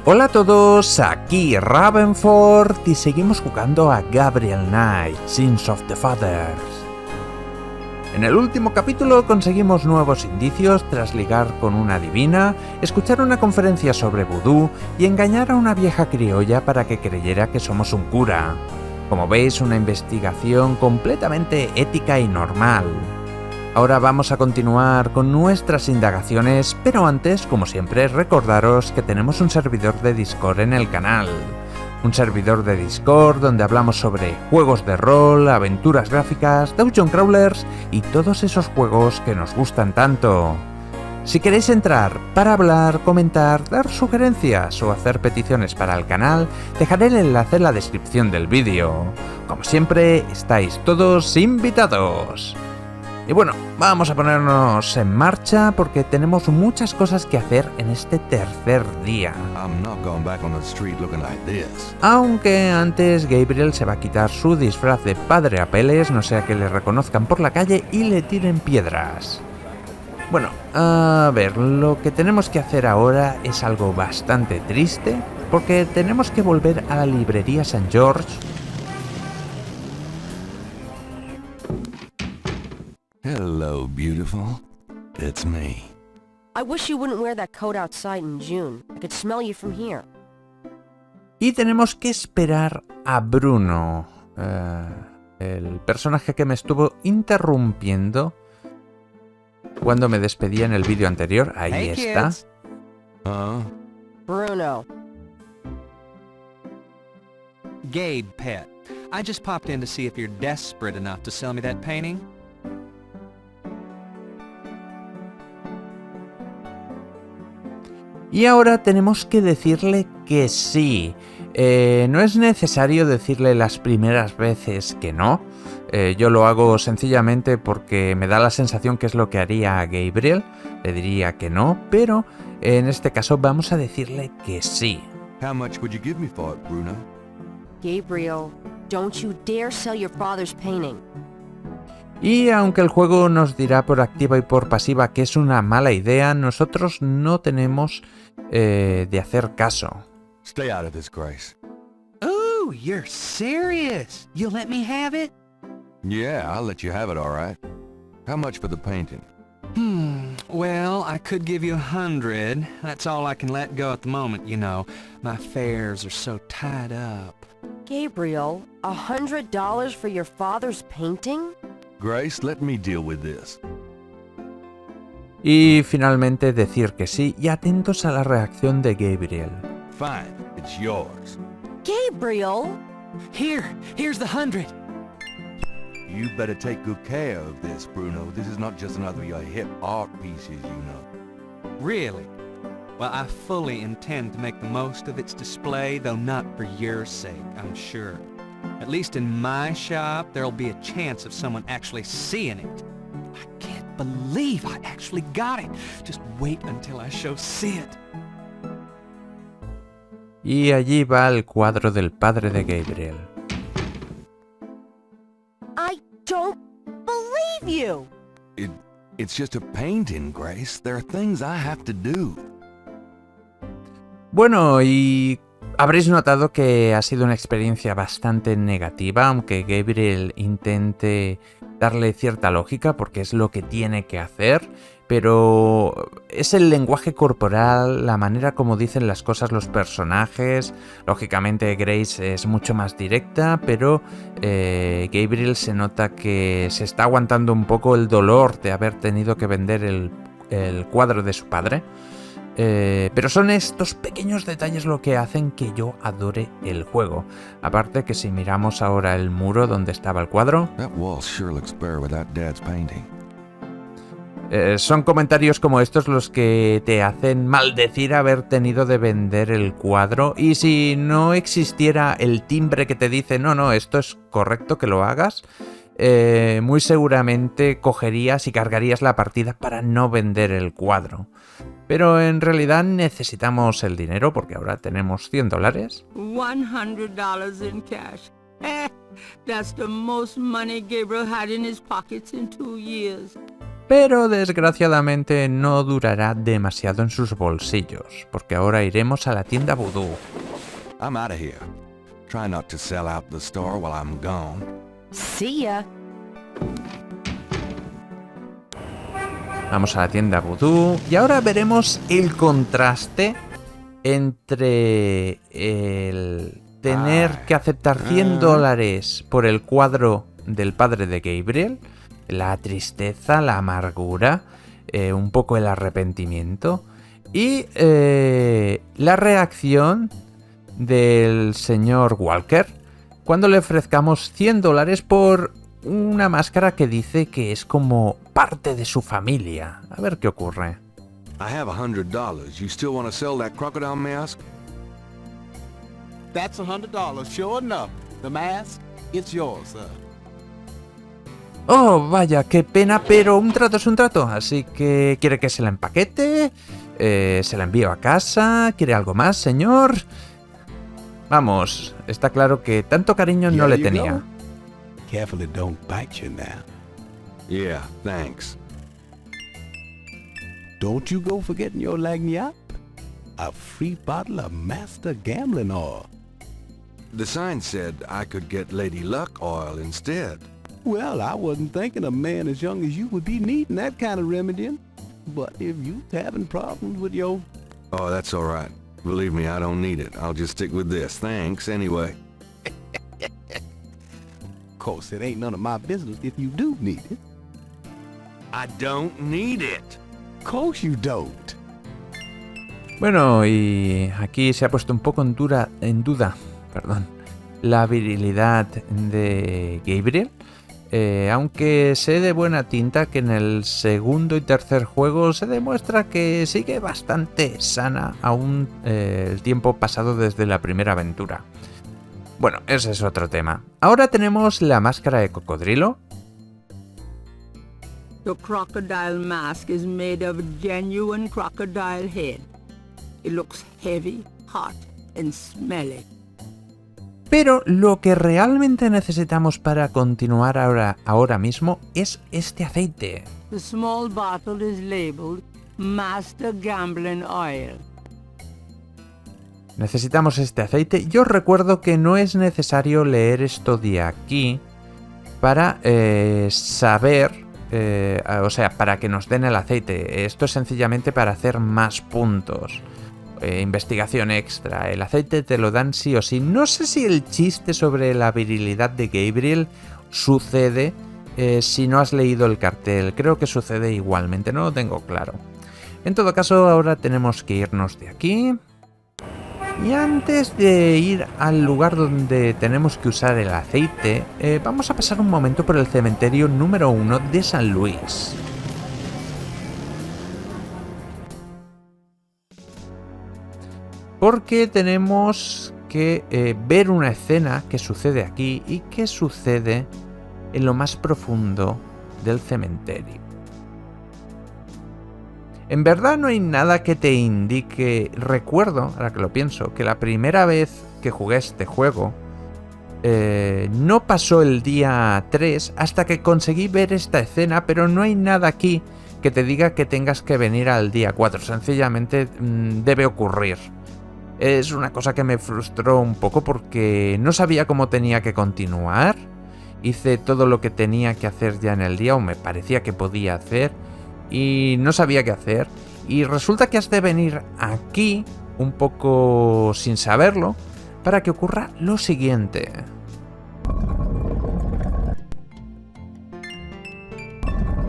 Hola a todos, aquí Ravenford y seguimos jugando a Gabriel Knight, Sins of the Fathers. En el último capítulo conseguimos nuevos indicios tras ligar con una divina, escuchar una conferencia sobre vudú y engañar a una vieja criolla para que creyera que somos un cura. Como veis, una investigación completamente ética y normal. Ahora vamos a continuar con nuestras indagaciones, pero antes, como siempre, recordaros que tenemos un servidor de Discord en el canal. Un servidor de Discord donde hablamos sobre juegos de rol, aventuras gráficas, dungeon crawlers y todos esos juegos que nos gustan tanto. Si queréis entrar para hablar, comentar, dar sugerencias o hacer peticiones para el canal, dejaré el enlace en la descripción del vídeo. Como siempre, estáis todos invitados. Y bueno, vamos a ponernos en marcha porque tenemos muchas cosas que hacer en este tercer día. Aunque antes Gabriel se va a quitar su disfraz de padre a peles, no sea que le reconozcan por la calle y le tiren piedras. Bueno, a ver, lo que tenemos que hacer ahora es algo bastante triste porque tenemos que volver a la librería St. George. Hello, beautiful. It's me. I wish you wouldn't wear that coat outside in June. I could smell you from here. Y tenemos que esperar a Bruno, el personaje que me estuvo interrumpiendo cuando me despedía en el vídeo anterior. Ahí Hey, está. kids. Bruno. Gabe, pet. I just popped in to see if you're desperate enough to sell me that painting. Y ahora tenemos que decirle que sí. No es necesario decirle las primeras veces que no. Yo lo hago sencillamente porque me da la sensación que es lo que haría Gabriel. Le diría que no, pero en este caso vamos a decirle que sí. How much would you give me for it, Bruno? Gabriel, don't you dare sell your father's painting. Y aunque el juego nos dirá por activa y por pasiva que es una mala idea, nosotros no tenemos de hacer caso. Stay out of this, Grace. Ooh, you're serious? You'll let me have it? Yeah, I'll let you have it, all right. How much for the painting? Well, I could give you 100. That's all I can let go at the moment, you know. My fares are so tied up. Gabriel, $100 for your father's painting? Grace, let me deal with this. Y finalmente decir que sí y atentos a la reacción de Gabriel. Fine, it's yours. Gabriel? Here's the 100. You better take good care of this, Bruno. This is not just another of your hip art pieces, you know. Really? Well, I fully intend to make the most of its display, though not for your sake, I'm sure. At least in my shop, there'll be a chance of someone actually seeing it. I can't believe I actually got it. Just wait until I show Sid. Y allí va el cuadro del padre de Gabriel. I don't believe you! It's just a painting, Grace. There are things I have to do. Bueno, y habréis notado que ha sido una experiencia bastante negativa, aunque Gabriel intente darle cierta lógica porque es lo que tiene que hacer, pero es el lenguaje corporal, la manera como dicen las cosas los personajes. Lógicamente Grace es mucho más directa, pero Gabriel se nota que se está aguantando un poco el dolor de haber tenido que vender el cuadro de su padre. Pero son estos pequeños detalles lo que hacen que yo adore el juego. Aparte que si miramos ahora el muro donde estaba el cuadro, That wall sure looks bare without Dad's painting. son comentarios como estos los que te hacen maldecir haber tenido de vender el cuadro. Y si no existiera el timbre que te dice no, esto es correcto que lo hagas, muy seguramente cogerías y cargarías la partida para no vender el cuadro. Pero en realidad necesitamos el dinero porque ahora tenemos $100. $100 in cash. That's the most money Gabriel had in his pockets in 2 years. pero desgraciadamente no durará demasiado en sus bolsillos, porque ahora iremos a la tienda vudú. I'm out of here. Try not to sell out the store while I'm gone. See ya. Vamos a la tienda vudú y ahora veremos el contraste entre el tener que aceptar $100 por el cuadro del padre de Gabriel, la tristeza, la amargura, un poco el arrepentimiento y la reacción del señor Walker cuando le ofrezcamos $100 por una máscara que dice que es como parte de su familia. A ver qué ocurre. I have $100. You still want to sell that crocodile mask? That's $100, sure enough. The mask, it's yours, sir. Oh, vaya, qué pena, pero un trato es un trato. Así que, ¿quiere que se la empaquete? ¿Se la envío a casa? ¿Quiere algo más, señor? Vamos, está claro que tanto cariño no le tenía. Carefully don't bite you now. Yeah, thanks. Don't you go forgetting your lagniappe. A free bottle of Master Gambling Oil. The sign said I could get Lady Luck oil instead. Well, I wasn't thinking a man as young as you would be needing that kind of remedying. But if you having problems with your... Oh, that's all right. Believe me, I don't need it. I'll just stick with this. Thanks, anyway. Of course, it ain't none of my business if you do need it. I don't need it. Of course you don't. Bueno, y aquí se ha puesto un poco en duda, la virilidad de Gabriel. Aunque sé de buena tinta que en el segundo y tercer juego se demuestra que sigue bastante sana aún el tiempo pasado desde la primera aventura. Bueno, ese es otro tema. Ahora tenemos la máscara de cocodrilo. The crocodile mask is made of genuine crocodile head. It looks heavy, hot, and smelly. Pero lo que realmente necesitamos para continuar ahora mismo es este aceite. The small bottle is labeled Master Gambling Oil. Necesitamos este aceite. Yo recuerdo que no es necesario leer esto de aquí para saber, o sea, para que nos den el aceite. Esto es sencillamente para hacer más puntos. Investigación extra. El aceite te lo dan sí o sí. No sé si el chiste sobre la virilidad de Gabriel sucede si no has leído el cartel. Creo que sucede igualmente, no lo tengo claro. En todo caso, ahora tenemos que irnos de aquí. Y antes de ir al lugar donde tenemos que usar el aceite, vamos a pasar un momento por el cementerio número 1 de San Luis. Porque tenemos que ver una escena que sucede aquí y que sucede en lo más profundo del cementerio. En verdad no hay nada que te indique. Recuerdo, ahora que lo pienso, que la primera vez que jugué este juego no pasó el día 3 hasta que conseguí ver esta escena, pero no hay nada aquí que te diga que tengas que venir al día 4. Sencillamente debe ocurrir. Es una cosa que me frustró un poco porque no sabía cómo tenía que continuar. Hice todo lo que tenía que hacer ya en el día, o me parecía que podía hacer, y no sabía qué hacer. Y resulta que has de venir aquí, un poco sin saberlo, para que ocurra lo siguiente.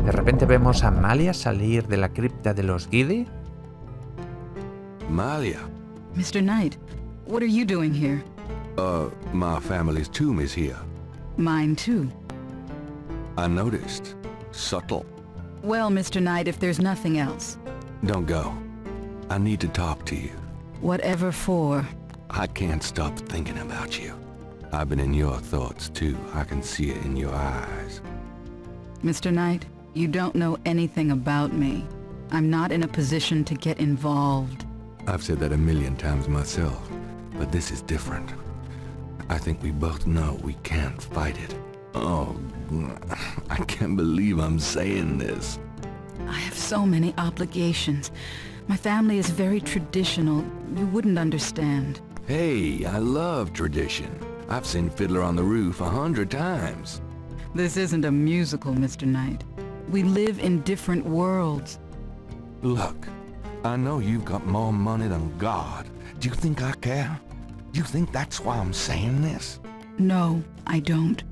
De repente vemos a Malia salir de la cripta de los Giddy. Malia. Mr. Knight, what are you doing here? My family's tomb is here. Mine too. I noticed. Subtle. Well, Mr. Knight, if there's nothing else. Don't go. I need to talk to you. Whatever for. I can't stop thinking about you. I've been in your thoughts too. I can see it in your eyes. Mr. Knight, you don't know anything about me. I'm not in a position to get involved. I've said that a million times myself, but this is different. I think we both know we can't fight it. Oh, I can't believe I'm saying this. I have so many obligations. My family is very traditional. You wouldn't understand. Hey, I love tradition. I've seen Fiddler on the Roof 100 times. This isn't a musical, Mr. Knight. We live in different worlds. Look, I know you've got more money than God. Do you think I care? Do you think that's why I'm saying this? No, I don't.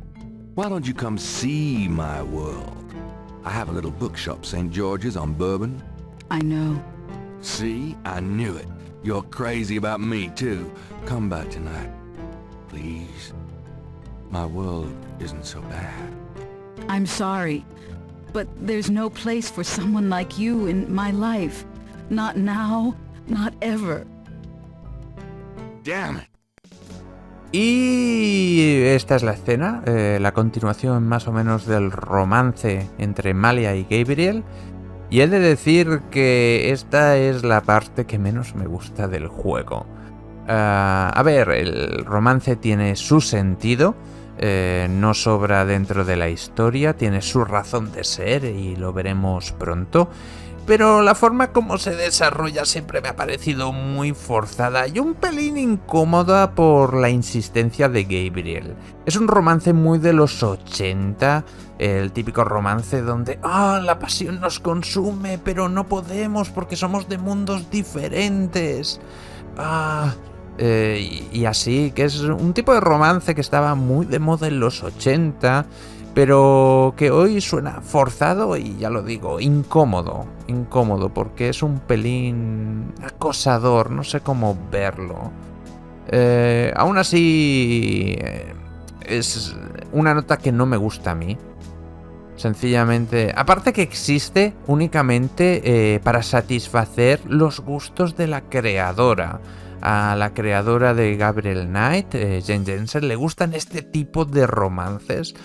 Why don't you come see my world? I have a little bookshop, St. George's on Bourbon. I know. See? I knew it. You're crazy about me, too. Come back tonight. Please. My world isn't so bad. I'm sorry, but there's no place for someone like you in my life. Not now, not ever. Damn it. Y esta es la escena, la continuación más o menos del romance entre Malia y Gabriel. Y he de decir que esta es la parte que menos me gusta del juego. A ver, el romance tiene su sentido, no sobra dentro de la historia, tiene su razón de ser y lo veremos pronto. Pero la forma como se desarrolla siempre me ha parecido muy forzada y un pelín incómoda por la insistencia de Gabriel. Es un romance muy de los 80, el típico romance donde la pasión nos consume, pero no podemos porque somos de mundos diferentes. Y así, que es un tipo de romance que estaba muy de moda en los 80, pero que hoy suena forzado y, ya lo digo, incómodo, porque es un pelín acosador, no sé cómo verlo. Aún así, es una nota que no me gusta a mí. Sencillamente, aparte que existe únicamente para satisfacer los gustos de la creadora. A la creadora de Gabriel Knight, Jane Jensen, le gustan este tipo de romances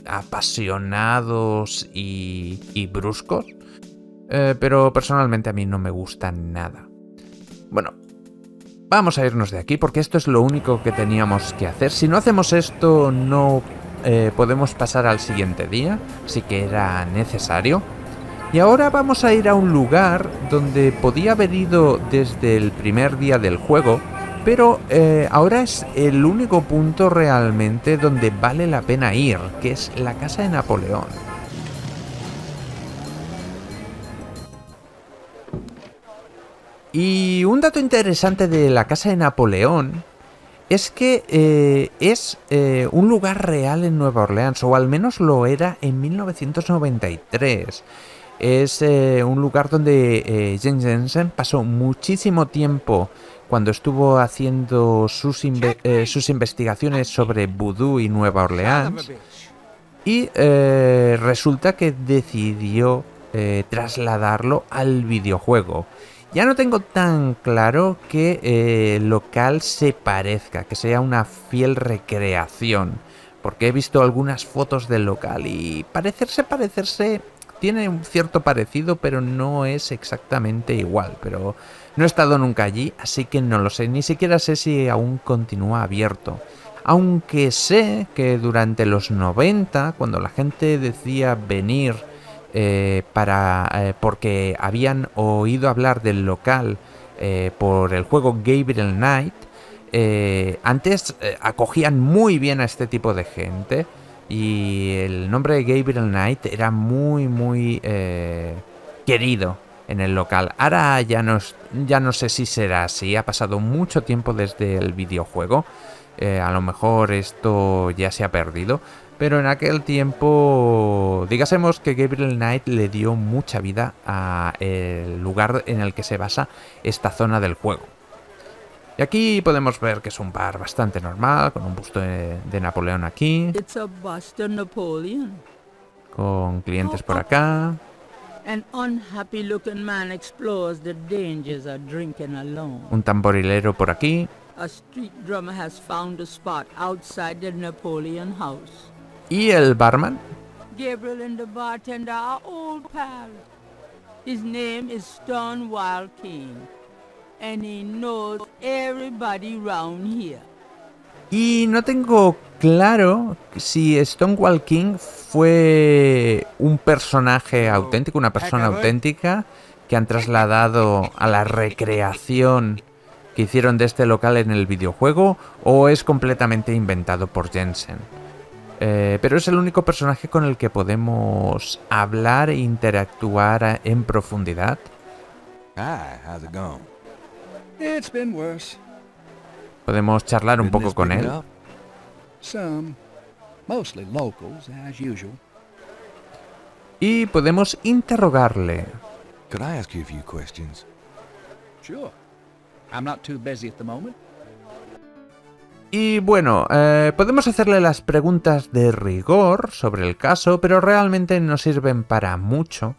apasionados y bruscos, pero personalmente a mí no me gustan nada. Bueno, vamos a irnos de aquí porque esto es lo único que teníamos que hacer. Si no hacemos esto no podemos pasar al siguiente día, así que era necesario. Y ahora vamos a ir a un lugar donde podía haber ido desde el primer día del juego, pero ahora es el único punto realmente donde vale la pena ir, que es la casa de Napoleón. Y un dato interesante de la casa de Napoleón es que es un lugar real en Nueva Orleans, o al menos lo era en 1993. Es un lugar donde Jane Jensen pasó muchísimo tiempo cuando estuvo haciendo sus investigaciones sobre vudú y Nueva Orleans. Y resulta que decidió trasladarlo al videojuego. Ya no tengo tan claro que el local se parezca, que sea una fiel recreación, porque he visto algunas fotos del local y parecerse... Tiene un cierto parecido, pero no es exactamente igual. Pero no he estado nunca allí, así que no lo sé. Ni siquiera sé si aún continúa abierto. Aunque sé que durante los 90, cuando la gente decía venir porque habían oído hablar del local por el juego Gabriel Knight, antes acogían muy bien a este tipo de gente. Y el nombre de Gabriel Knight era muy querido en el local. Ahora ya no sé si será así. Ha pasado mucho tiempo desde el videojuego. A lo mejor esto ya se ha perdido. Pero en aquel tiempo, digásemos que Gabriel Knight le dio mucha vida al lugar en el que se basa esta zona del juego. Y aquí podemos ver que es un bar bastante normal, con un busto de Napoleón aquí, It's a bust of Napoleon. con clientes por acá. An unhappy-looking man explores the dangers of drinking alone. Un tamborilero por aquí. A street drummer has found a spot outside the Napoleon house. Y el barman. Gabriel and the bartender are old pals. His name is Stonewall King, and he knows everybody round here. Y no tengo claro si Stonewall King fue un personaje auténtico, una persona auténtica que han trasladado a la recreación que hicieron de este local en el videojuego, o es completamente inventado por Jensen. Pero es el único personaje con el que podemos hablar e interactuar en profundidad. Hi, how's it going? It's been worse. Podemos charlar un poco Business con picking él. up? Some. Mostly locals, as usual. Y podemos interrogarle. Could I ask you a few questions? Sure. I'm not too busy at the moment. Y bueno, podemos hacerle las preguntas de rigor sobre el caso, pero realmente no sirven para mucho.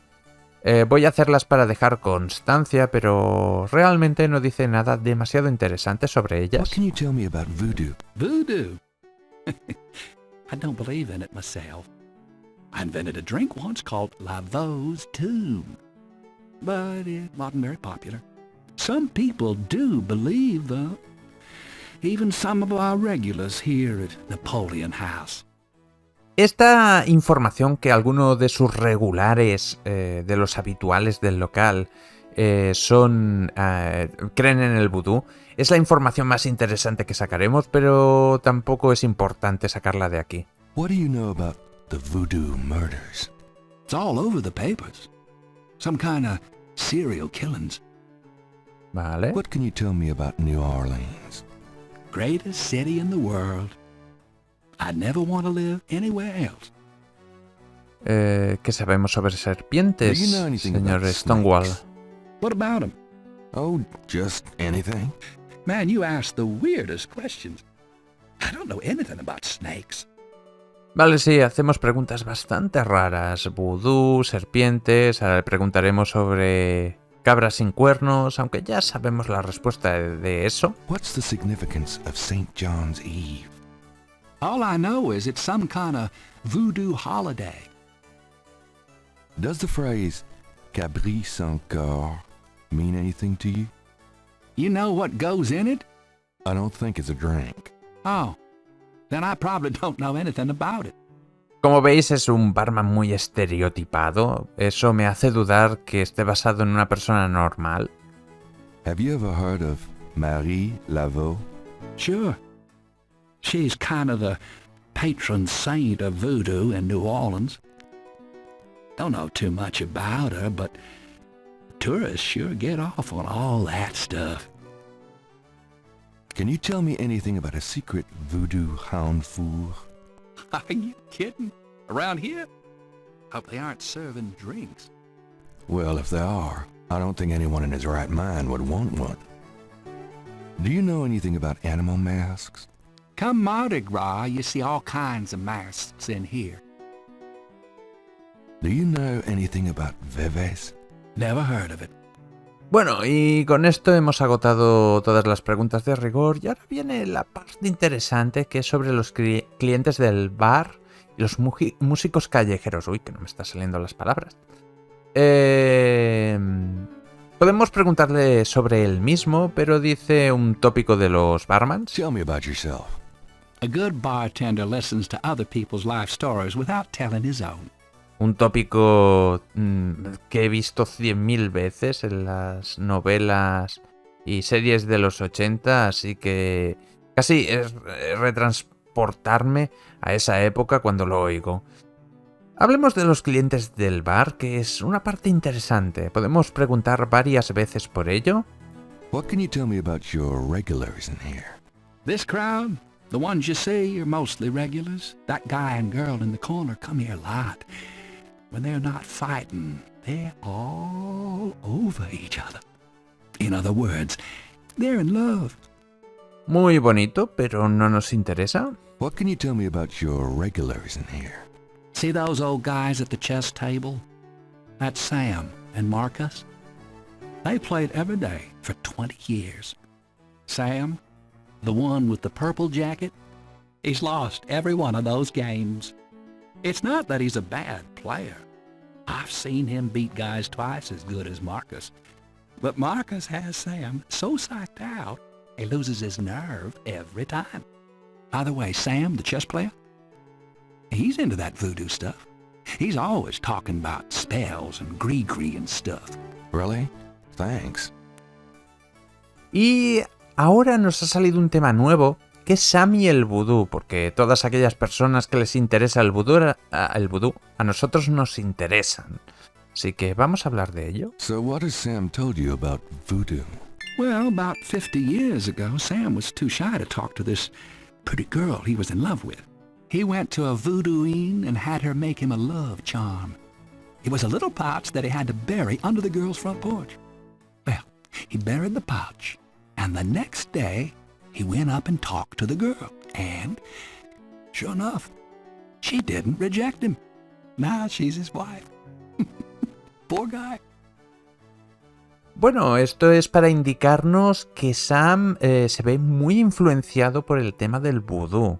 Voy a hacerlas para dejar constancia, pero realmente no dice nada demasiado interesante sobre What ellas. can you tell me about voodoo? Voodoo. I don't believe in it myself. I invented a drink once called Laveau's Tomb. But it wasn't very popular. Some people do believe, though. Even some of our regulars here at Napoleon House. Esta información que alguno de sus regulares, de los habituales del local, creen en el vudú, es la información más interesante que sacaremos, pero tampoco es importante sacarla de aquí. What do you know about the voodoo murders? It's all over the papers. Some kind of serial killings. Vale. What can you tell me about New Orleans? Greatest city in the world. I'd never want to live anywhere else. ¿Qué sabemos sobre serpientes, Do you know anything señor about Stonewall? snakes? What about them? Oh, just anything. Man, you ask the weirdest questions. I don't know anything about snakes. Vale, sí, hacemos preguntas bastante raras. Vudú, serpientes, ahora le preguntaremos sobre cabras sin cuernos, aunque ya sabemos la respuesta de eso. What's the significance of St. John's Eve? All I know is it's some kind of voodoo holiday. Does the phrase Cabri sans corps mean anything to you? You know what goes in it? I don't think it's a drink. Oh, then I probably don't know anything about it. Como veis, es un barman muy estereotipado. Eso me hace dudar que esté basado en una persona normal. Have you ever heard of Marie Laveau? Sure. She's kind of the patron saint of voodoo in New Orleans. Don't know too much about her, but tourists sure get off on all that stuff. Can you tell me anything about a secret voodoo hound four? Are you kidding? Around here? Hope they aren't serving drinks. Well, if they are, I don't think anyone in his right mind would want one. Do you know anything about animal masks? Come Mardi Gras, you see all kinds of masks in here. Do you know anything about Veves? Never heard of it. Bueno, y con esto hemos agotado todas las preguntas de rigor y ahora viene la parte interesante, que es sobre los clientes del bar y los músicos callejeros. Uy, que no me están saliendo las palabras. Podemos preguntarle sobre él mismo, pero dice un tópico de los barmans. Tell me about yourself. A good bartender listens to other people's life stories without telling his own. Un tópico que he visto 100.000 veces en las novelas y series de los 80, así que casi es retransportarme a esa época cuando lo oigo. Hablemos de los clientes del bar, que es una parte interesante. Podemos preguntar varias veces por ello. What can you tell me about your regulars in here? This crowd, the ones you see, are mostly regulars. That guy and girl in the corner come here a lot. When they're not fighting, they're all over each other. In other words, they're in love. Muy bonito, pero no nos interesa. What can you tell me about your regulars in here? See those old guys at the chess table? That's Sam and Marcus. They played every day for 20 years. Sam, the one with the purple jacket, he's lost every one of those games. It's not that he's a bad player. I've seen him beat guys twice as good as Marcus. But Marcus has Sam so psyched out, he loses his nerve every time. By the way, Sam, the chess player, he's into that voodoo stuff. He's always talking about spells and gree-gree and stuff. Really? Thanks. Y ahora nos ha salido un tema nuevo, que es Sam y el vudú, porque todas aquellas personas que les interesa el vudú, a nosotros nos interesan. Así que vamos a hablar de ello. So what has Sam told you about voodoo? Well, about 50 years ago, Sam was too shy to talk to this pretty girl he was in love with. He went to a voodooine and had her make him a love charm. It was a little pouch that he had to bury under the girl's front porch. Well, he buried the pouch, and the next day, he went up and talked to the girl. And, sure enough, she didn't reject him. Now she's his wife. Poor guy. Bueno, esto es para indicarnos que Sam se ve muy influenciado por el tema del vudú.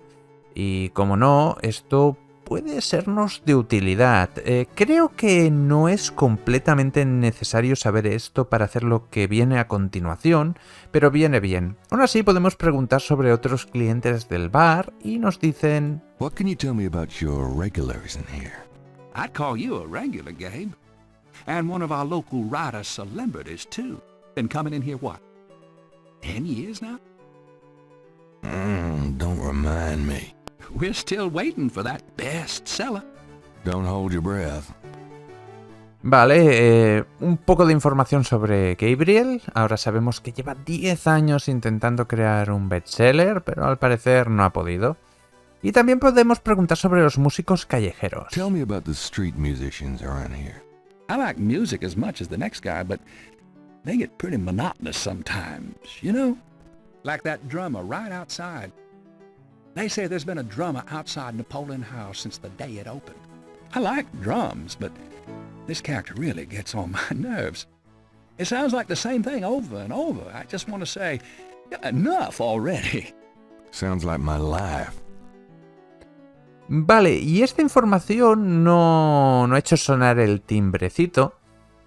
Y como no, esto puede sernos de utilidad. Creo que no es completamente necesario saber esto para hacer lo que viene a continuación, pero viene bien. Aún así podemos preguntar sobre otros clientes del bar y nos dicen... What can you tell me about your regulars in here? I'd call you a regular, Gabe. And one of our local writer celebrities, too. Been coming in here, what, 10 years now? Don't remind me. We're still waiting for that bestseller. Don't hold your breath. Vale, un poco de información sobre Gabriel. Ahora sabemos que lleva 10 años intentando crear un bestseller, pero al parecer no ha podido. Y también podemos preguntar sobre los músicos callejeros. Tell me about the street musicians around here. I like music as much as the next guy, but they get pretty monotonous sometimes, you know? Like that drummer right outside. They say there's been a drummer outside Napoleon House since the day it opened. I like drums, but this character really gets on my nerves. It sounds like the same thing over and over. I just want to say, enough already. Sounds like my life. Vale, y esta información no ha hecho sonar el timbrecito,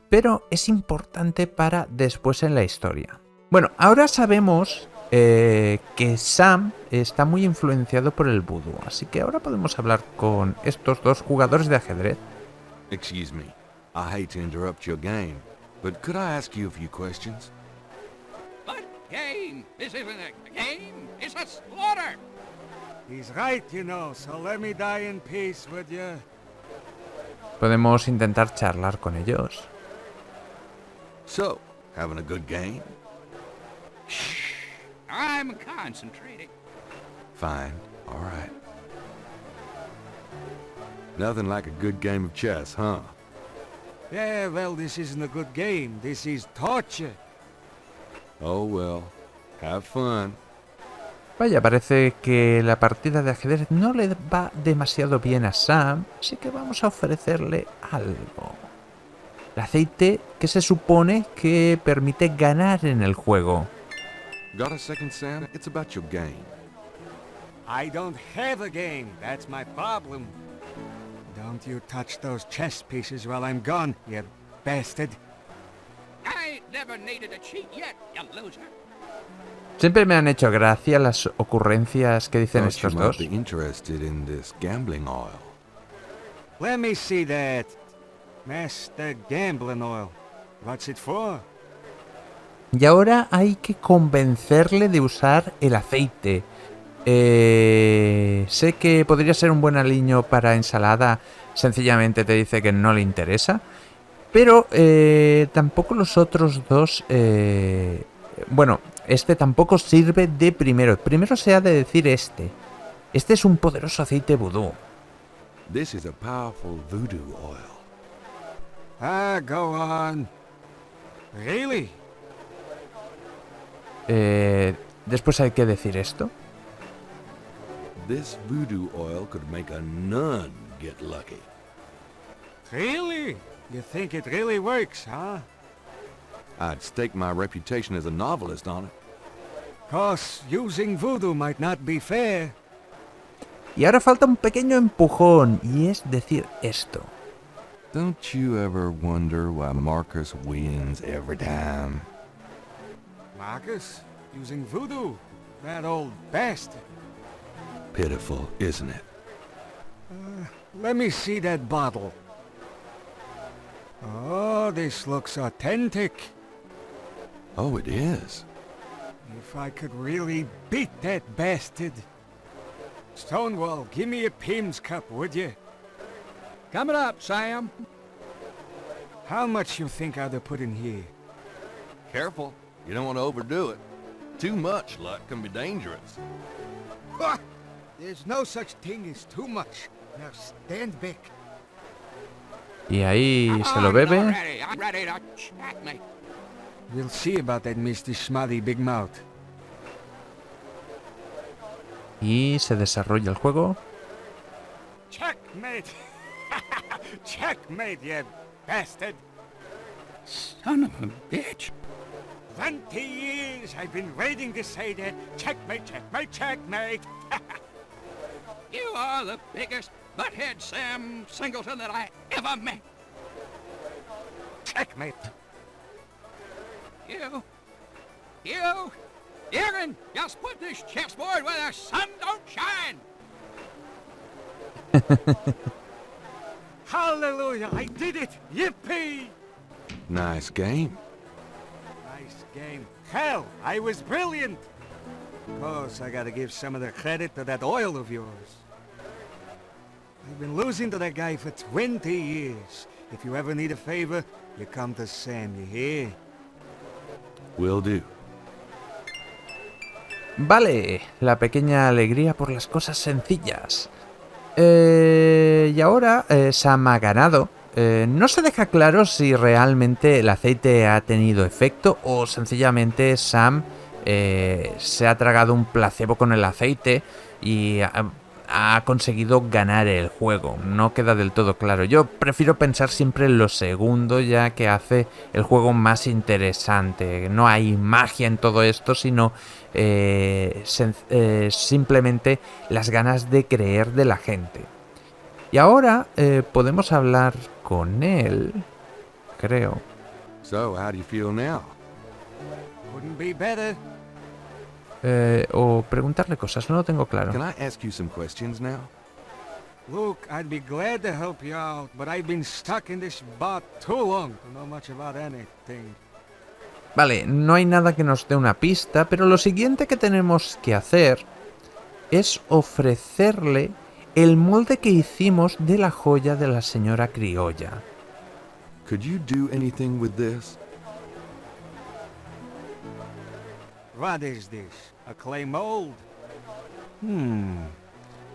pero es importante para después en la historia. Bueno, ahora sabemos que Sam está muy influenciado por el vudú, así que ahora podemos hablar con estos dos jugadores de ajedrez. Excuse me. I hate to interrupt your game, but could I ask you a few questions? What game? This isn't a game. It's a slaughter. He's right, you know, so let me die in peace, would you? Podemos intentar charlar con ellos. So, having a good game? Shh. I'm concentrating. Fine. All right. Nothing like a good game of chess, huh? Yeah, well, this isn't a good game. This is torture. Oh, well. Have fun. Vaya, parece que la partida de ajedrez no le va demasiado bien a Sam, así que vamos a ofrecerle algo. El aceite que se supone que permite ganar en el juego. Got a second, Sam? It's about your game. I don't have a game. That's my problem. Don't you touch those chess pieces while I'm gone, you bastard. I ain't never needed a cheat yet, you loser. Siempre me han hecho gracia las ocurrencias que dicen Thought you estos might dos. be interested in this gambling oil. Let me see that. Master Gambling Oil. What's it for? Y ahora hay que convencerle de usar el aceite. Sé que podría ser un buen aliño para ensalada, sencillamente te dice que no le interesa, pero tampoco los otros dos... bueno, este tampoco sirve de primero. Primero se ha de decir este. Este es un poderoso aceite vudú. This is a powerful voodoo oil. Ah, go on. Really? Después hay que decir esto. This voodoo oil could make a nun get lucky. Really? You think it really works, huh? I'd stake my reputation as a novelist on it. 'Cause using voodoo might not be fair. Y ahora falta un pequeño empujón, y es decir esto. Don't you ever wonder why Marcus wins every time? Marcus? Using voodoo? That old bastard. Pitiful, isn't it? Let me see that bottle. Oh, this looks authentic. Oh, it is. If I could really beat that bastard. Stonewall, give me a Pim's cup, would you? Coming up, Sam. How much you think I'd have put in here? Careful. You don't want to overdo it. Too much luck can be dangerous. Ah, there's no such thing as too much. Now stand back. Y ahí se lo bebe. I'm ready to checkmate. We'll see about that, Mr. Schmutty Big Mouth. Y se desarrolla el juego. Checkmate! Checkmate, you bastard! Son of a bitch. 20 years I've been waiting to say that. Checkmate, checkmate, checkmate! You are the biggest butthead Sam Singleton that I ever met. Checkmate! You can just put this chessboard where the sun don't shine. Hallelujah, I did it! Yippee! Nice game. Nice game. Hell, I was brilliant! Of course, I gotta give some of the credit to that oil of yours. I've been losing to that guy for 20 years. If you ever need a favor, you come to Sam, you hear? Will do. Vale, la pequeña alegría por las cosas sencillas. Y ahora Sam ha ganado. No se deja claro si realmente el aceite ha tenido efecto o sencillamente Sam se ha tragado un placebo con el aceite y ha conseguido ganar el juego. No queda del todo claro. Yo prefiero pensar siempre en lo segundo, ya que hace el juego más interesante. No hay magia en todo esto, sino simplemente las ganas de creer de la gente. Y ahora podemos hablar con él, creo. So, how do you feel now? Couldn't be better. O preguntarle cosas, no lo tengo claro. Can I ask you some questions now? Look, I'd be glad to help you out, but I've been stuck in this bot too long to know much about anything. Vale, no hay nada que nos dé una pista, pero lo siguiente que tenemos que hacer es ofrecerle el molde que hicimos de la joya de la señora criolla. Could you do anything with this? What is this? A clay mold?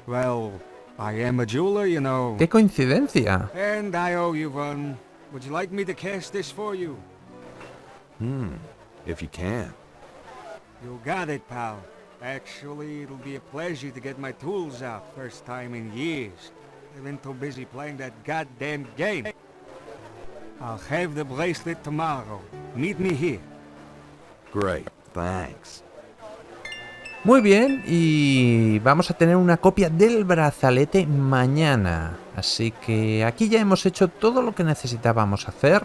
Well, I am a jeweler, you know. ¡Qué coincidencia! And I owe you one. Would you like me to cast this for you? If you can. You got it, pal. Actually, it'll be a pleasure to get my tools out. First time in years. I've been too busy playing that goddamn game. I'll have the bracelet tomorrow. Meet me here. Great, thanks. Muy bien, y vamos a tener una copia del brazalete mañana. Así que aquí ya hemos hecho todo lo que necesitábamos hacer.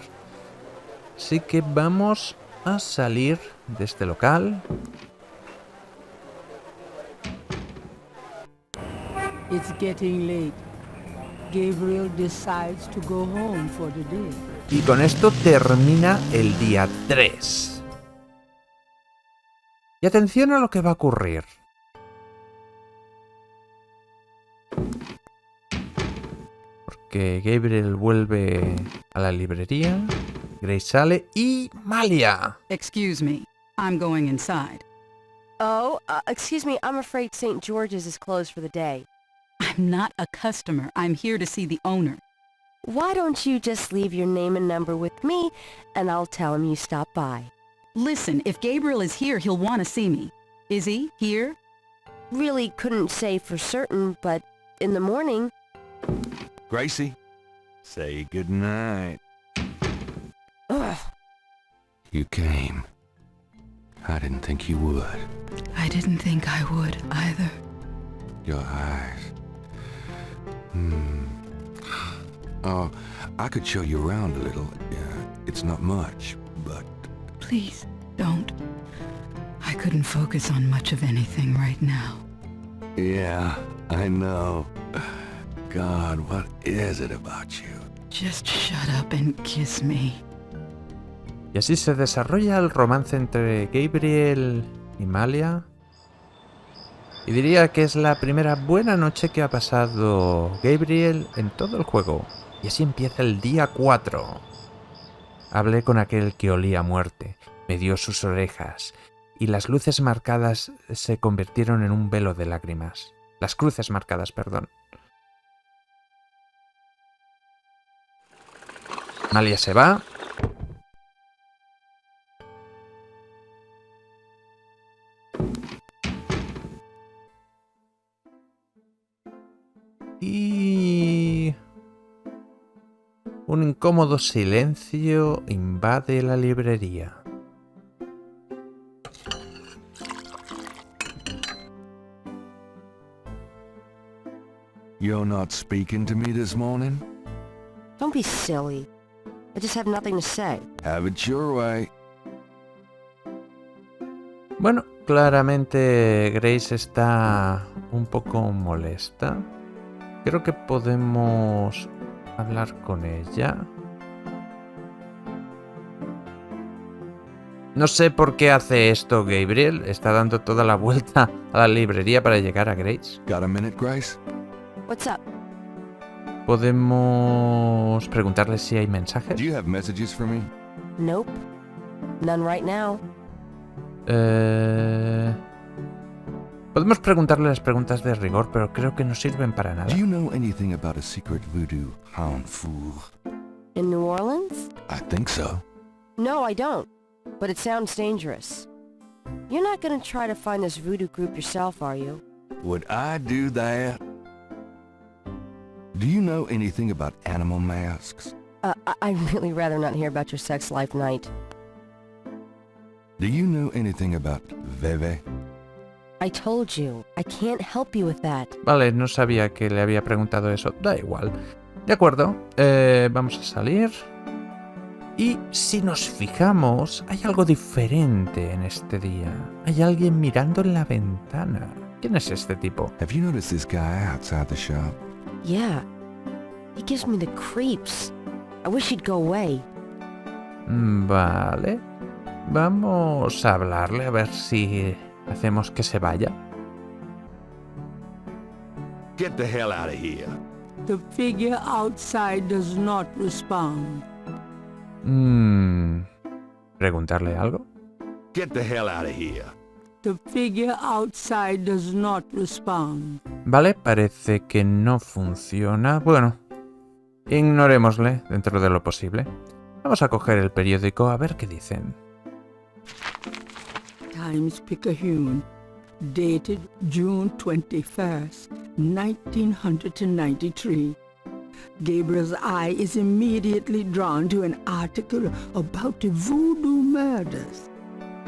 Así que vamos a salir de este local. It's getting late. Gabriel decides to go home for the day. Y con esto termina el día 3. Y atención a lo que va a ocurrir. Porque Gabriel vuelve a la librería, Grace sale y Malia. Excuse me, I'm going inside. Oh, excuse me, I'm afraid St. George's is closed for the day. I'm not a customer. I'm here to see the owner. Why don't you just leave your name and number with me, and I'll tell him you stopped by. Listen, if Gabriel is here, he'll want to see me. Is he here? Really couldn't say for certain, but in the morning... Gracie, say goodnight. Ugh. You came. I didn't think you would. I didn't think I would either. Your eyes. Oh, I could show you around a little. It's not much, but... Please, don't. I couldn't focus on much of anything right now. Yeah, I know. God, what is it about you? Just shut up and kiss me. Y así se desarrolla el romance entre Gabriel y Malia. Y diría que es la primera buena noche que ha pasado Gabriel en todo el juego. Y así empieza el día 4. Hablé con aquel que olía a muerte, me dio sus orejas, y las luces marcadas se convirtieron en un velo de lágrimas. Las cruces marcadas, perdón. Malia se va. Y un incómodo silencio invade la librería. You're not speaking to me this morning? Don't be silly. I just have nothing to say. Have it your way. Bueno, claramente Grace está un poco molesta. Creo que podemos hablar con ella. No sé por qué hace esto Gabriel. Está dando toda la vuelta a la librería para llegar a Grace. Got a minute, Grace? What's up? Podemos preguntarle si hay mensajes. Do you have messages for me? Nope. None right now. Podemos preguntarle las preguntas de rigor, pero creo que no sirven para nada. Do you know anything about a secret voodoo hound fool? In New Orleans? I think so. No, I don't. But it sounds dangerous. You're not gonna try to find this voodoo group yourself, are you? Would I do that? Do you know anything about animal masks? I'd really rather not hear about your sex life, Knight. Do you know anything about Veve? I told you, I can't help you with that. Vale, no sabía que le había preguntado eso. Da igual. De acuerdo, vamos a salir. Y si nos fijamos, hay algo diferente en este día. Hay alguien mirando en la ventana. ¿Quién es este tipo? Have you noticed this guy outside the shop? Yeah. He gives me the creeps. I wish he'd go away. Vale. Vamos a hablarle a ver si hacemos que se vaya. Get the hell out of here. The figure outside does not respond. ¿Preguntarle algo? Get the hell out of here. The figure outside does not respond. Vale, parece que no funciona. Bueno, ignorémosle dentro de lo posible. Vamos a coger el periódico a ver qué dicen. Times-Picayune, dated June 21st, 1993. Gabriel's eye is immediately drawn to an article about the voodoo murders.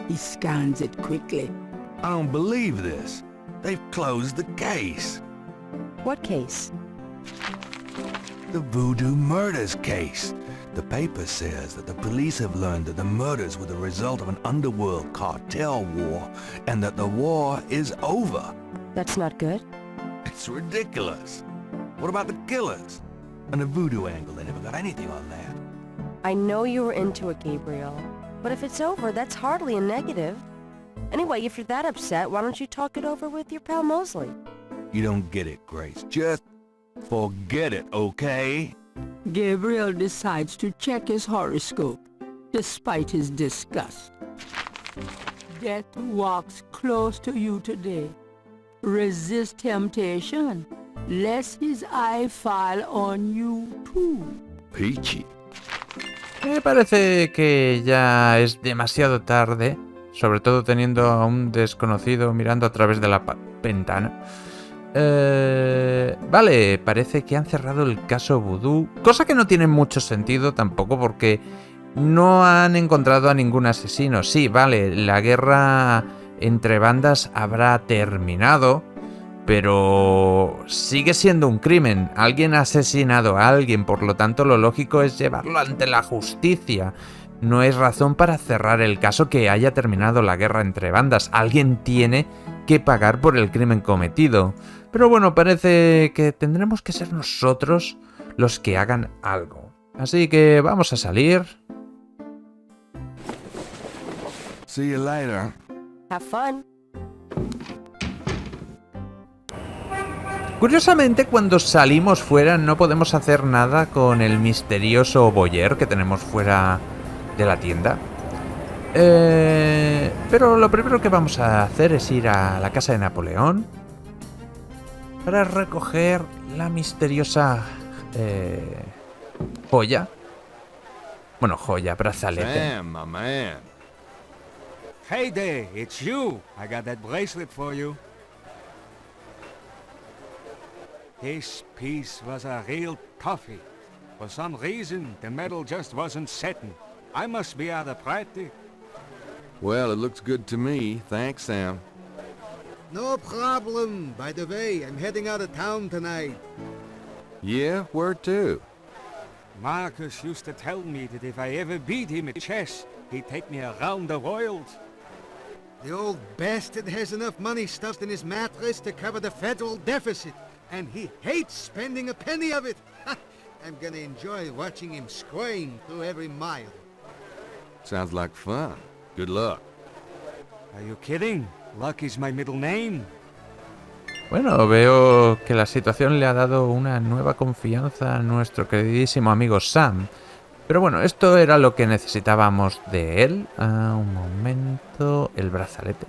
He scans it quickly. I don't believe this. They've closed the case. What case? The voodoo murders case. The paper says that the police have learned that the murders were the result of an underworld cartel war and that the war is over. That's not good. It's ridiculous. What about the killers? And the voodoo angle, they never got anything on that. I know you were into it, Gabriel. But if it's over, that's hardly a negative. Anyway, if you're that upset, why don't you talk it over with your pal Mosley? You don't get it, Grace. Just forget it, okay? Gabriel decides to check his horoscope, despite his disgust. Death walks close to you today. Resist temptation, lest his eye fall on you too. Peachy. Me parece que ya es demasiado tarde, sobre todo teniendo a un desconocido mirando a través de la ventana. Vale, parece que han cerrado el caso Voodoo, cosa que no tiene mucho sentido tampoco porque no han encontrado a ningún asesino. Sí, vale, la guerra entre bandas habrá terminado, pero sigue siendo un crimen. Alguien ha asesinado a alguien, por lo tanto lo lógico es llevarlo ante la justicia. no es razón para cerrar el caso que haya terminado la guerra entre bandas. Alguien tiene que pagar por el crimen cometido. Pero bueno, parece que tendremos que ser nosotros los que hagan algo. Así que vamos a salir. See you later. Have fun. Curiosamente, cuando salimos fuera no podemos hacer nada con el misterioso boyer que tenemos fuera de la tienda. Pero lo primero que vamos a hacer es ir a la casa de Napoleón para recoger la misteriosa joya. Bueno, joya, brazalete. Sam, my man. Hey there, it's you. I got that bracelet for you. This piece was a real toughie. For some reason, the metal just wasn't setting. I must be out of practice. Well, it looks good to me. Thanks, Sam. No problem. By the way, I'm heading out of town tonight. Yeah, where to? Marcus used to tell me that if I ever beat him at chess, he'd take me around the world. The old bastard has enough money stuffed in his mattress to cover the federal deficit, and he hates spending a penny of it. I'm gonna enjoy watching him squirm through every mile. Sounds like fun. Good luck. Are you kidding? Luck is my middle name. Bueno, veo que la situación le ha dado una nueva confianza a nuestro queridísimo amigo Sam. Pero bueno, esto era lo que necesitábamos de él. Un momento, el brazalete.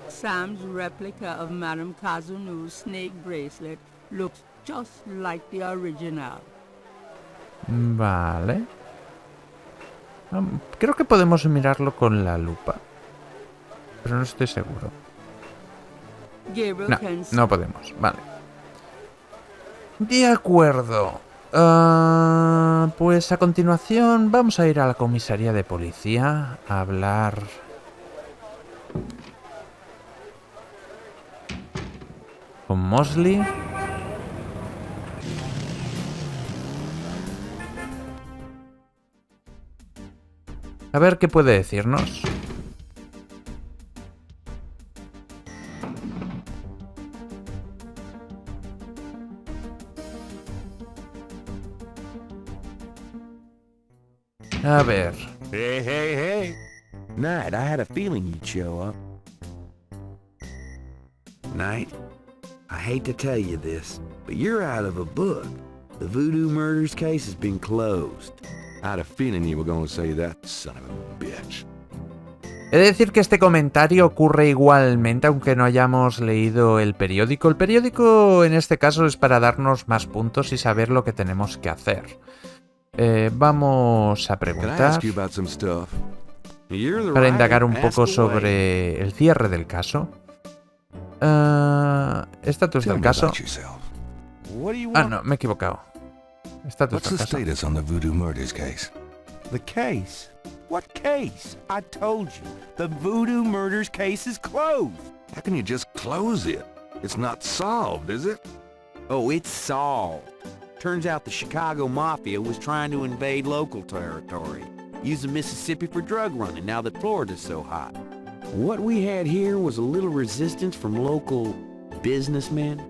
Sam's replica of Madame Kazunu's snake bracelet looks just like the original. Vale. Creo que podemos mirarlo con la lupa. Pero no estoy seguro. No podemos. Vale. De acuerdo. Pues a continuación vamos a ir a la comisaría de policía a hablar con Mosley. A ver qué puede decirnos. A ver. Hey. Knight, I had a feeling you'd show up. Knight, I hate to tell you this, but you're out of a book. The Voodoo Murders case has been closed. I had a feeling you were going to say that, son of a bitch. He de decir que este comentario ocurre igualmente aunque no hayamos leído el periódico. El periódico en este caso es para darnos más puntos y saber lo que tenemos que hacer. Vamos a preguntar para indagar un poco sobre el cierre del caso. Estatus del caso. No, me he equivocado. Estatus del caso. Status on the Voodoo Murders case? The case? What case? I told you, the Voodoo Murders case is closed. How can you just close it? It's not solved, is it? Oh, it's solved. Turns out the Chicago Mafia was trying to invade local territory, using Mississippi for drug running now that Florida's so hot. What we had here was a little resistance from local businessmen.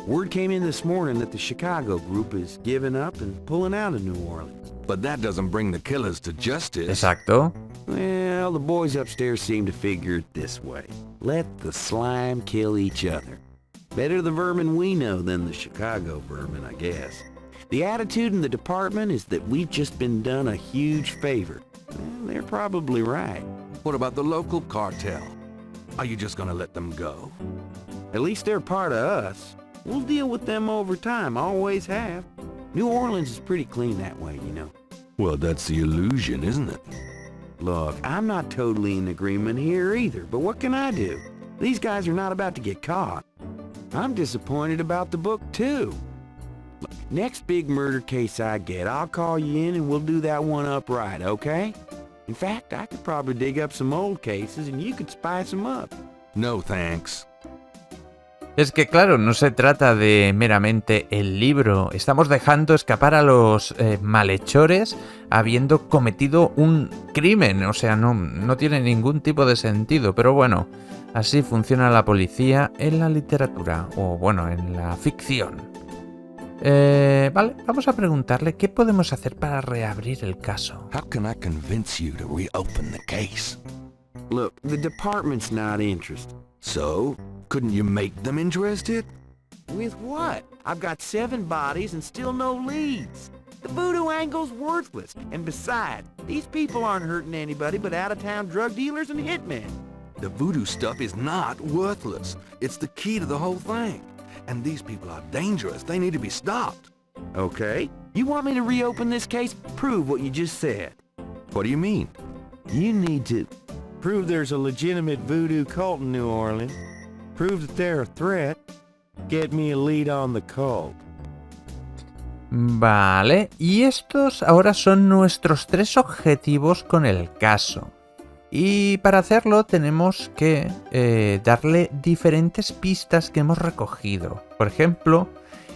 Word came in this morning that the Chicago group is giving up and pulling out of New Orleans. But that doesn't bring the killers to justice. Exacto. Well, the boys upstairs seem to figure it this way. Let the slime kill each other. Better the vermin we know than the Chicago vermin, I guess. The attitude in the department is that we've just been done a huge favor. Well, they're probably right. What about the local cartel? Are you just gonna let them go? At least they're part of us. We'll deal with them over time, always have. New Orleans is pretty clean that way, you know. Well, that's the illusion, isn't it? Look, I'm not totally in agreement here either, but what can I do? These guys are not about to get caught. I'm disappointed about the book, too. Look, next big murder case I get, I'll call you in and we'll do that one up right, okay? In fact, I could probably dig up some old cases and you could spice them up. No, thanks. Es que claro, no se trata de meramente el libro. Estamos dejando escapar a los malhechores habiendo cometido un crimen. O sea, no tiene ningún tipo de sentido. Pero bueno, así funciona la policía en la literatura. O bueno, en la ficción. Vale, vamos a preguntarle qué podemos hacer para reabrir el caso. How can I convince you to reopen the case? Look, the department's not interested. So, couldn't you make them interested? With what? I've got 7 bodies and still no leads. The voodoo angle's worthless. And besides, these people aren't hurting anybody but out-of-town drug dealers and hitmen. The voodoo stuff is not worthless. It's the key to the whole thing. And these people are dangerous. They need to be stopped. Okay. You want me to reopen this case? Prove what you just said. What do you mean? You need to prove there's a legitimate voodoo cult in New Orleans. Prove that they're a threat. Get me a lead on the cult. Vale, y estos ahora son nuestros 3 objetivos con el caso. Y para hacerlo tenemos que darle diferentes pistas que hemos recogido. Por ejemplo,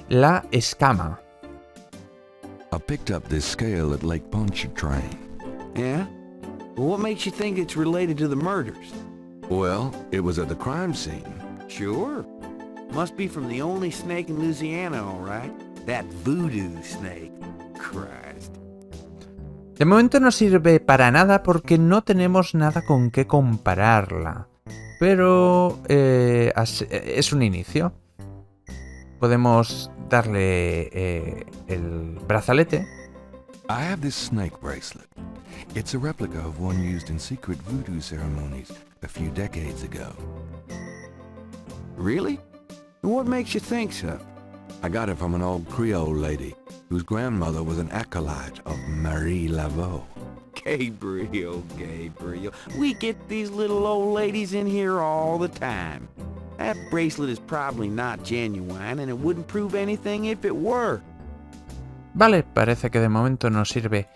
la escama. I picked up this scale at Lake Pontchartrain. Yeah? Well, what makes you think it's related to the murders? Well, it was at the crime scene. Sure. Must be from the only snake in Louisiana, all right? That voodoo snake. Christ. De momento no sirve para nada porque no tenemos nada con qué compararla. Pero es un inicio. Podemos darle el brazalete. I have this snake bracelet. It's a replica of one used in secret voodoo ceremonies a few decades ago. Really? What makes you think so? I got it from an old Creole lady whose grandmother was an acolyte of Marie Laveau. Gabriel. We get these little old ladies in here all the time. That bracelet is probably not genuine and it wouldn't prove anything if it were. Vale, parece que de momento no sirve.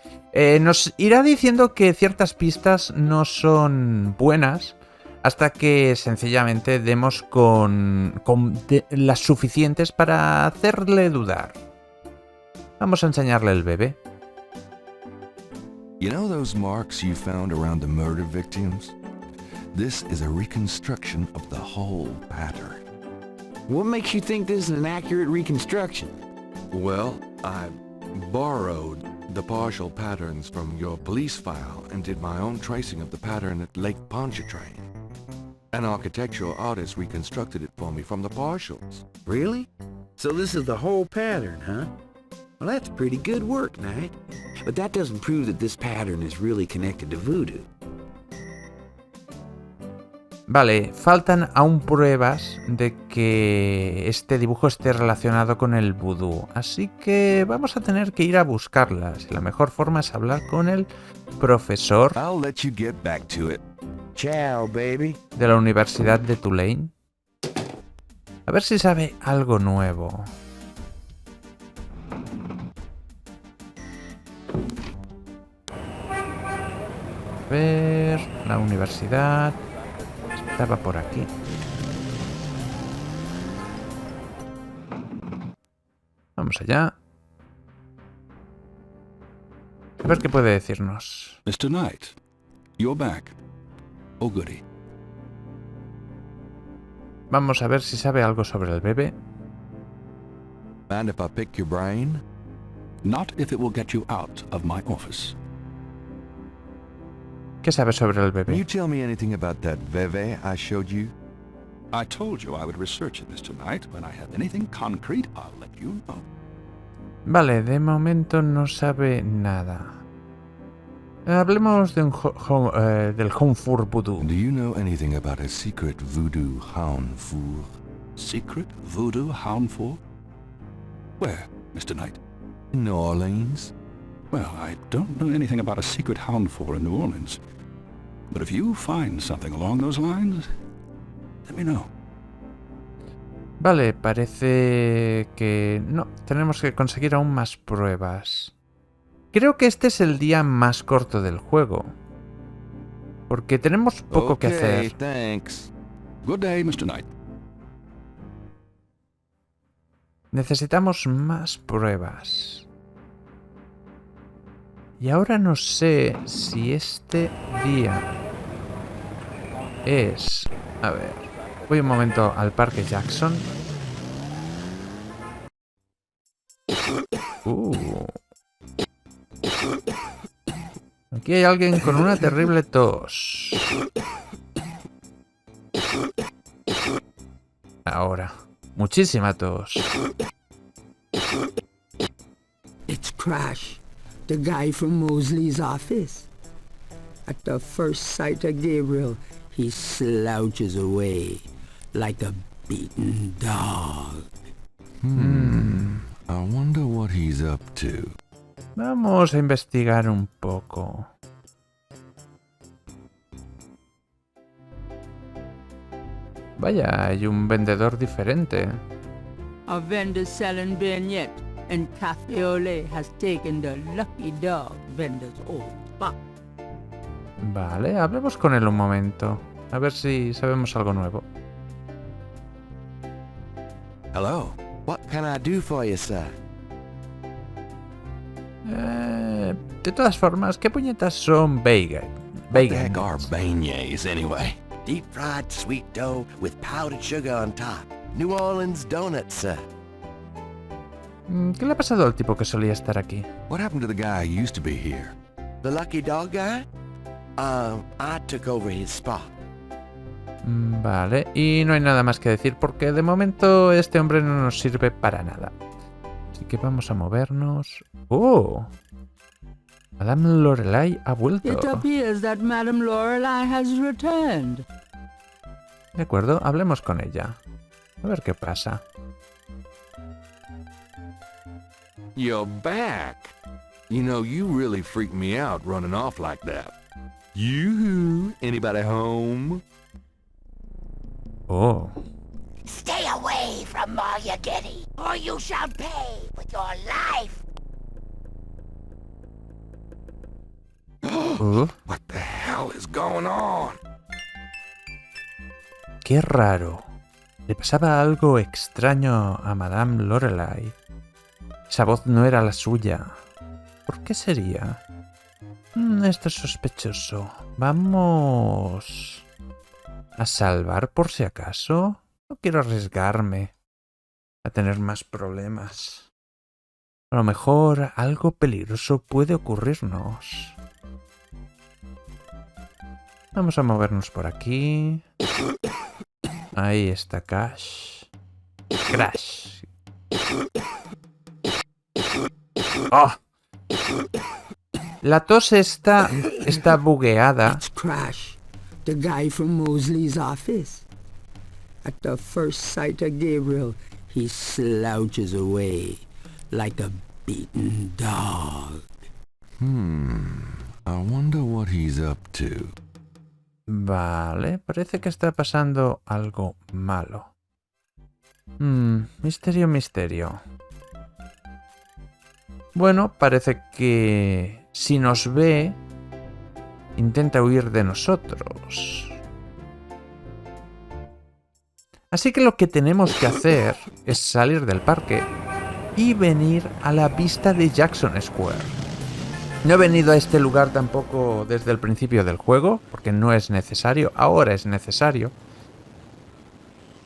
Nos irá diciendo que ciertas pistas no son buenas hasta que sencillamente demos con las suficientes para hacerle dudar. Vamos a enseñarle el bebé. You know those marks you found around the murder victims? This is a reconstruction of the whole pattern. What makes you think this is an accurate reconstruction? Well, I borrowed the partial patterns from your police file and did my own tracing of the pattern at Lake Pontchartrain. An architectural artist reconstructed it for me from the partials. Really? So this is the whole pattern, huh? Well, that's pretty good work, Knight. But that doesn't prove that this pattern is really connected to voodoo. Vale, faltan aún pruebas de que este dibujo esté relacionado con el vudú, así que vamos a tener que ir a buscarlas. La mejor forma es hablar con el profesor I'll let you get back to it. Ciao, baby. De la Universidad de Tulane. A ver si sabe algo nuevo. A ver, la universidad estaba por aquí. Vamos allá. A ver qué puede decirnos. Mr. Knight, you're back. Oh, goody. Vamos a ver si sabe algo sobre el bebé. Mind if I pick your brain? Not if it will get you out of my office. ¿Qué sabe sobre el Can you bebé? tell me anything about that Veve I showed you? I told you I would research it, Mr. Knight. When I have anything concrete, I'll let you know. Vale, de momento no sabe nada. Hablemos de del Honfur Voodoo. Do you know anything about a secret voodoo Haunfour? Secret voodoo houndful? Where, Mr. Knight? In New Orleans? Well, I don't know anything about a secret houndful in New Orleans. But if you find something along those lines, let me know. Vale, parece que no, tenemos que conseguir aún más pruebas. Creo que este es el día más corto del juego. Porque tenemos poco que hacer. Thanks. Good day, Mr. Knight. Necesitamos más pruebas. Y ahora no sé si este día es... A ver, voy un momento al Parque Jackson. Aquí hay alguien con una terrible tos. Ahora, muchísima tos. It's Crash, the guy from Mosley's office. At the first sight of Gabriel, he slouches away like a beaten dog. I wonder what he's up to. Vamos a investigar un poco. Vaya, hay un vendedor diferente. A vendor selling vignette, and Cafe Ole has taken the lucky dog vendor's old spot. Vale, hablemos con él un momento. A ver si sabemos algo nuevo. Hello. What can I do for you, sir? De todas formas, ¿qué puñetas son bagel? What the heck are beignets, anyway? Deep fried sweet dough with powdered sugar on top. New Orleans donuts, sir. ¿Qué le ha pasado al tipo que solía estar aquí? What happened to the guy who used to be here? The lucky dog guy? I took over his spot. Vale, y no hay nada más que decir porque de momento este hombre no nos sirve para nada. Así que vamos a movernos. ¡Oh! Madame Lorelai ha vuelto. It appears that Madame Lorelai has returned. De acuerdo, hablemos con ella. A ver qué pasa. You're back. You know, you really freaked me out running off like that. Yoo-hoo! Anybody home? Oh. Stay away from Maria Getty, or you shall pay with your life. What the hell is going on? Qué raro. Le pasaba algo extraño a Madame Lorelai. Esa voz no era la suya. ¿Por qué sería? Esto es sospechoso. Vamos a salvar por si acaso. No quiero arriesgarme a tener más problemas. A lo mejor algo peligroso puede ocurrirnos. Vamos a movernos por aquí. Ahí está Cash. Crash. ¡Oh! La tos está bugueada. It's Crash, the guy from Mosley's office. At the first sight of Gabriel, he slouches away like a beaten dog. I wonder what he's up to. Vale, parece que está pasando algo malo. Misterio, misterio. Bueno, parece que si nos ve, intenta huir de nosotros. Así que lo que tenemos que hacer es salir del parque y venir a la vista de Jackson Square. No he venido a este lugar tampoco desde el principio del juego, porque no es necesario. Ahora es necesario.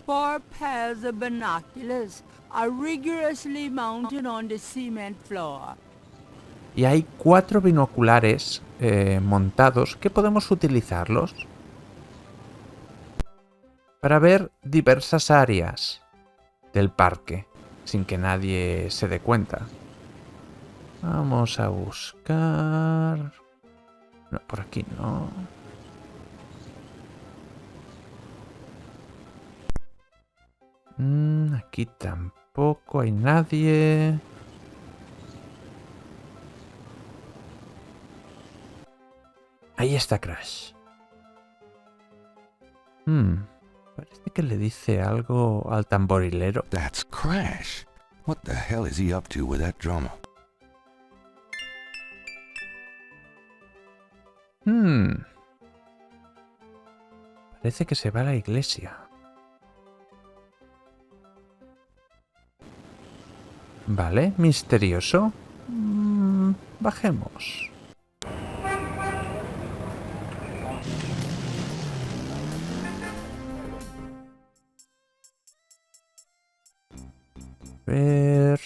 4 pairs of binoculars are rigorously mounted on the cement floor. Y hay 4 binoculares montados que podemos utilizarlos para ver diversas áreas del parque sin que nadie se dé cuenta. Vamos a buscar... No, por aquí no. Aquí tampoco hay nadie. Ahí está Crash. Parece que le dice algo al tamborilero. That's Crash. What the hell is he up to with that drummer? Parece que se va a la iglesia. Vale, misterioso. Bajemos. Ver...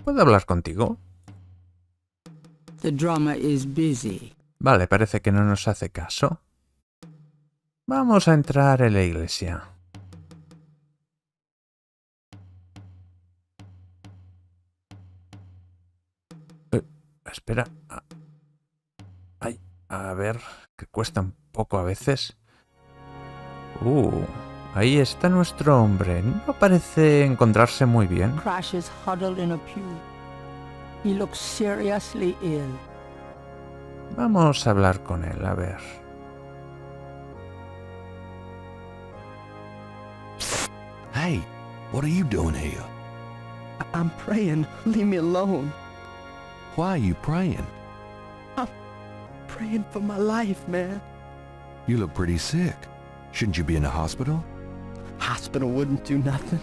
¿Puedo hablar contigo? The drummer is busy. Vale, parece que no nos hace caso. Vamos a entrar en la iglesia. Espera. Ay, a ver, que cuesta un poco a veces. Ahí está nuestro hombre. No parece encontrarse muy bien. Crash is huddled in a pew. He looks seriously ill. Vamos a hablar con él, a ver. Hey, what are you doing here? I'm praying. Leave me alone. Why are you praying? I'm praying for my life, man. You look pretty sick. Shouldn't you be in a hospital? Hospital wouldn't do nothing.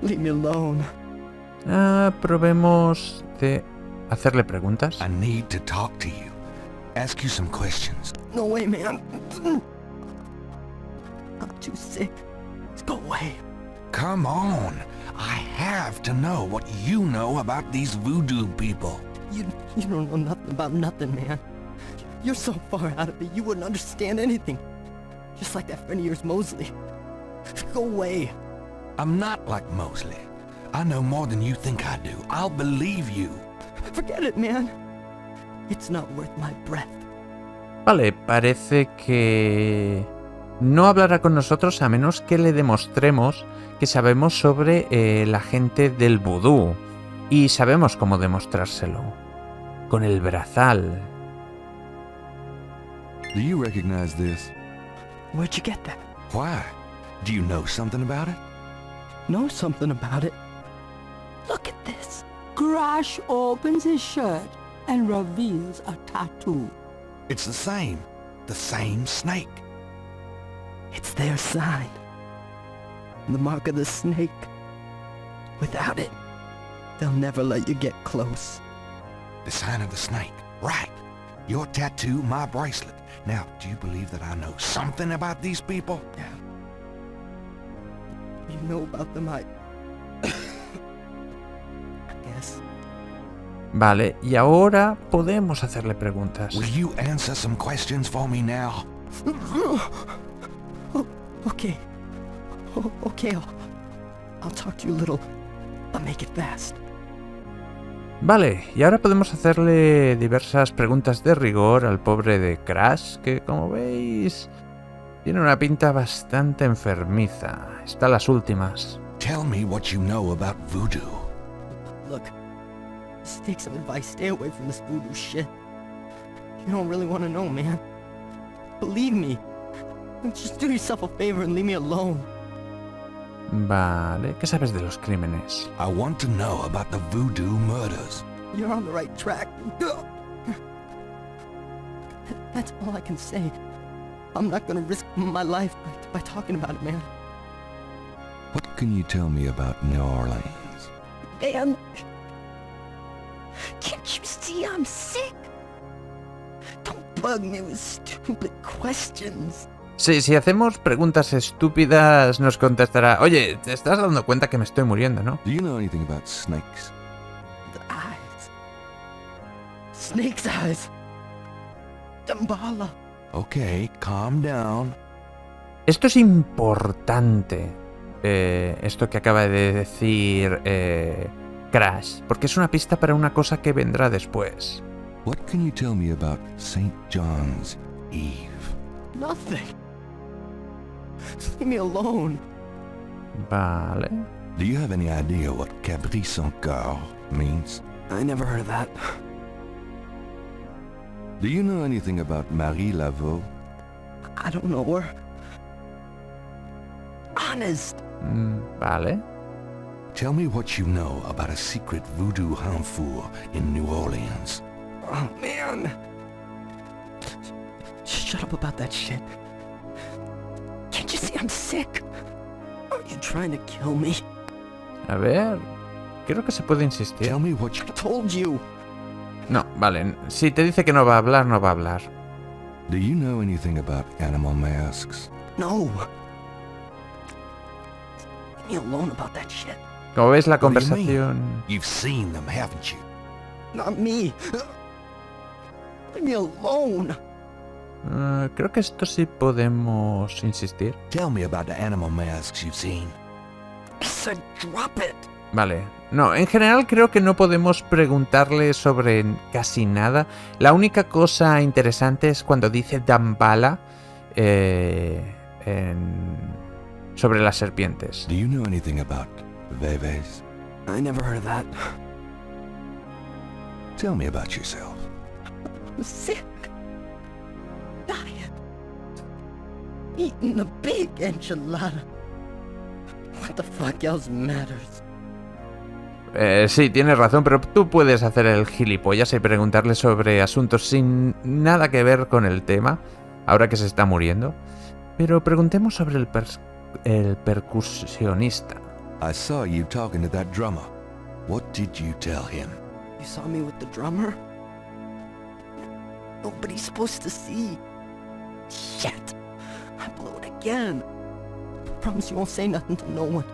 Leave me alone. Probemos de hacerle preguntas. I need to talk to you. Ask you some questions. No way, man. I'm too sick. Let's go away. Come on. I have to know what you know about these voodoo people. You don't know nothing about nothing, man. You're so far out of it, you wouldn't understand anything. Just like that friend of yours, Mosley. Go away. I'm not like Mosley. I know more than you think I do. I'll believe you. Forget it, man. It's not worth my breath. Vale, parece que no hablará con nosotros a menos que le demostremos que sabemos sobre la gente del vudú. Y sabemos cómo demostrárselo. Con el brazal. Do you recognize this? Where'd you get that? Why? Do you know something about it? Know something about it? Look at this. Crash opens his shirt and reveals a tattoo. It's the same. The same snake. It's their sign. The mark of the snake. Without it, they'll never let you get close. The sign of the snake. Right. Your tattoo, my bracelet. Now, do you believe that I know something about these people? Yeah. You know about them, I guess. Vale, y ahora podemos hacerle preguntas. Will you answer some questions for me now? Okay. Okay, I'll talk to you a little. I'll make it fast. Vale, y ahora podemos hacerle diversas preguntas de rigor al pobre de Crash, que como veis tiene una pinta bastante enfermiza. Está a las últimas. Tell me what you know about voodoo. Look, just take some advice. Stay away from this voodoo shit. You don't really want to know, man. Believe me. Just do yourself a favor and leave me alone. Vale, ¿qué sabes de los crímenes? I want to know about the voodoo murders. You're on the right track. That's all I can say. I'm not gonna risk my life by talking about it, man. What can you tell me about New Orleans? Man, can't you see I'm sick? Don't bug me with stupid questions. Sí, si hacemos preguntas estúpidas nos contestará: oye, ¿te estás dando cuenta que me estoy muriendo, no? Do you know anything about snakes? The eyes. Snake's eyes. Dambala. Okay, calm down. Esto es importante. Esto que acaba de decir Crash, porque es una pista para una cosa que vendrá después. What can you tell me about St. John's Eve? Nothing. Leave me alone. Vale. Do you have any idea what Caprice encore means? I never heard of that. Do you know anything about Marie Laveau? I don't know her. Honest. Vale. Tell me what you know about a secret voodoo hanfour in New Orleans. Oh, man. shut up about that shit. Can't you see I'm sick? Are you trying to kill me? A ver... Creo que se puede insistir. Tell me what you told you. No, vale. Si te dice que no va a hablar, no va a hablar. Do you know anything about animal masks? No. Leave me alone about that shit. Como ves, la What do you mean? conversación... You've seen them, haven't you? Not me. Leave me alone. creo que esto sí podemos insistir. Tell me about the animal masks you've seen. I said drop it. Vale. No, en general creo que no podemos preguntarle sobre casi nada. La única cosa interesante es cuando dice Dambala sobre las serpientes. Do you know anything about Veves? I never heard of that. Tell me about yourself. I'm sick. Dying. Eating a big enchilada. What the fuck else matters? Sí, tienes razón, pero tú puedes hacer el gilipollas y preguntarle sobre asuntos sin nada que ver con el tema, ahora que se está muriendo. Pero preguntemos sobre el percusionista. I saw you talking to that drummer. What did you tell him? You saw me with the drummer? Nobody's supposed to see. Shit. I blew it again. Promise you won't say nothing to no one.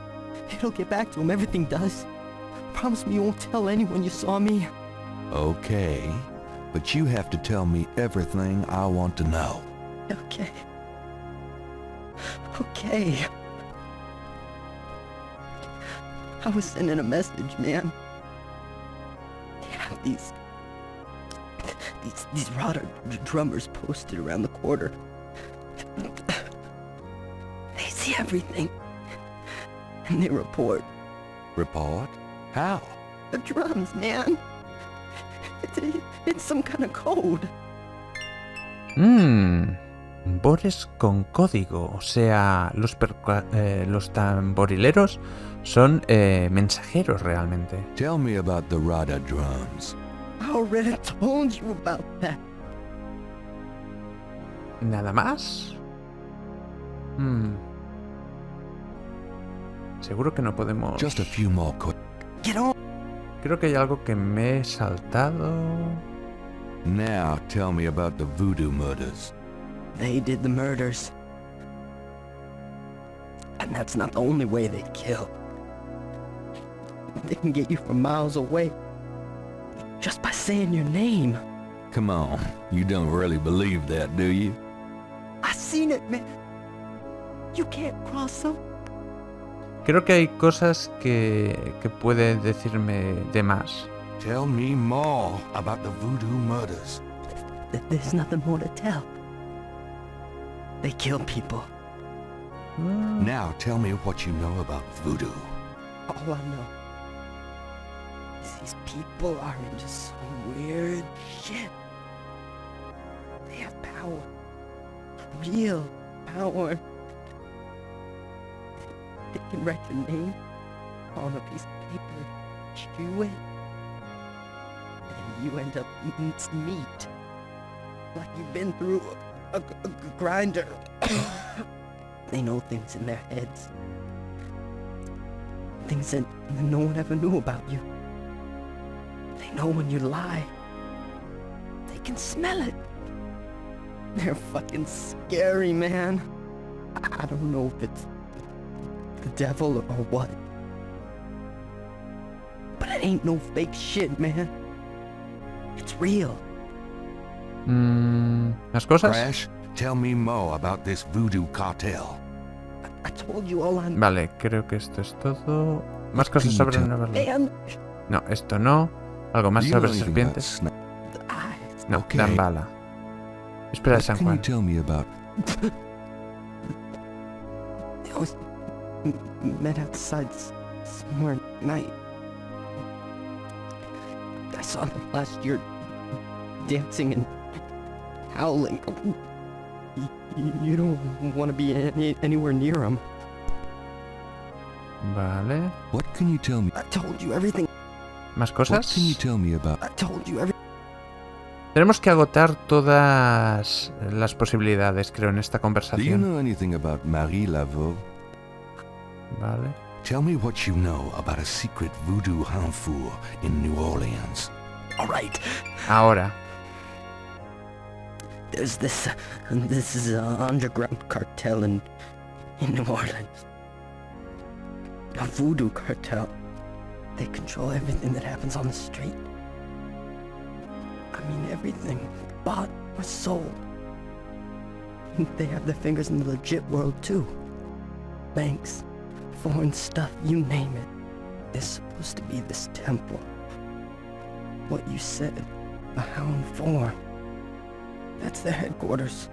It'll get back to him, everything does. Promise me you won't tell anyone you saw me. Okay, but you have to tell me everything I want to know. Okay. Okay. I was sending a message, man. They have these rotter drummers posted around the quarter. They see everything. And they report. Report? How? The drums, man. It's some kind of code. Tambores con código. O sea, los tamborileros son mensajeros realmente. Tell me about the Rada drums. I already told you about that. ¿Nada más? Seguro que no podemos... Just a few more Get on. Creo que hay algo que me he saltado. Now tell me about the voodoo murders. They did the murders. And that's not the only way they kill. They can get you from miles away. Just by saying your name. Come on, you don't really believe that, do you? I seen it, man. You can't cross them. Creo que hay cosas que puede decirme de más. Tell me more about the voodoo murders. There's nothing more to tell. They kill people. Now tell me what you know about voodoo. All I know is these people are into some weird shit. They have power. Real power. They can write your name on a piece of paper, chew it, and you end up eating some meat. Like you've been through a grinder. They know things in their heads. Things that no one ever knew about you. They know when you lie. They can smell it. They're fucking scary, man. I don't know if it's the devil or what. But it ain't no fake shit, man. It's real. ¿Las cosas? Crash, tell me more about this voodoo cartel. I told you all I know. Vale, creo que esto es todo. Más cosas sobre Nueva Orleans. No, esto no. Algo más sobre serpientes. No, dan bala. Espera, San Juan. Tell me about. They always met outside somewhere at night. I saw them last year dancing and howling. You don't want to be anywhere near them. Vale. What can you tell me? I told you everything. ¿Más cosas? What can you tell me about? I told you everything. Tenemos que agotar todas las posibilidades, creo, en esta Do you conversación. know anything about Marie Laveau? Vale. Tell me what you know about a secret voodoo hanfour in New Orleans. All right. Ahora. There's this underground cartel in New Orleans. A voodoo cartel. They control everything that happens on the street. I mean, everything. Bought or sold. They have their fingers in the legit world, too. Banks, foreign stuff, you name it. There's supposed to be this temple. What you said, a hound form. That's their headquarters.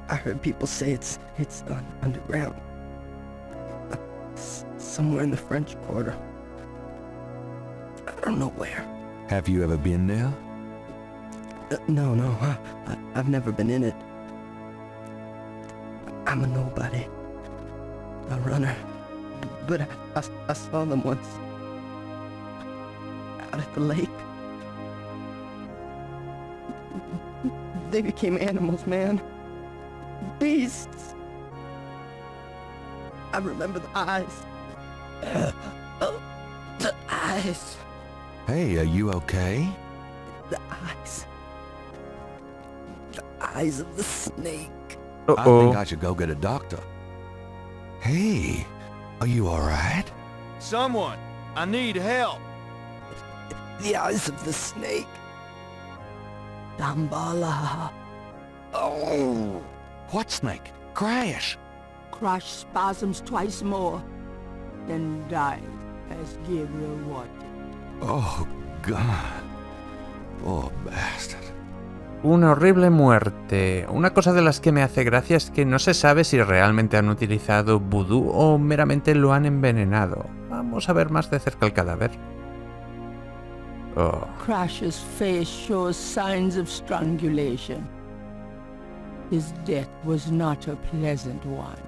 I heard people say it's underground. Somewhere in the French Quarter. I don't know where. Have you ever been there? No. I've never been in it. I'm a nobody. A runner. But I saw them once. Out at the lake. They became animals, man. Beasts. I remember the eyes. The eyes. Hey, are you okay? The eyes. The eyes of the snake. I think I should go get a doctor. Hey, are you alright? Someone! I need help! The eyes of the snake. Dambala. Oh! What snake? Crash! Crush spasms twice more, then died as Gabriel wanted. Oh, God. Poor bastard. Una horrible muerte. Una cosa de las que me hace gracia es que no se sabe si realmente han utilizado vudú o meramente lo han envenenado. Vamos a ver más de cerca el cadáver. Oh. Crash's face shows signs of strangulation. His death was not a pleasant one.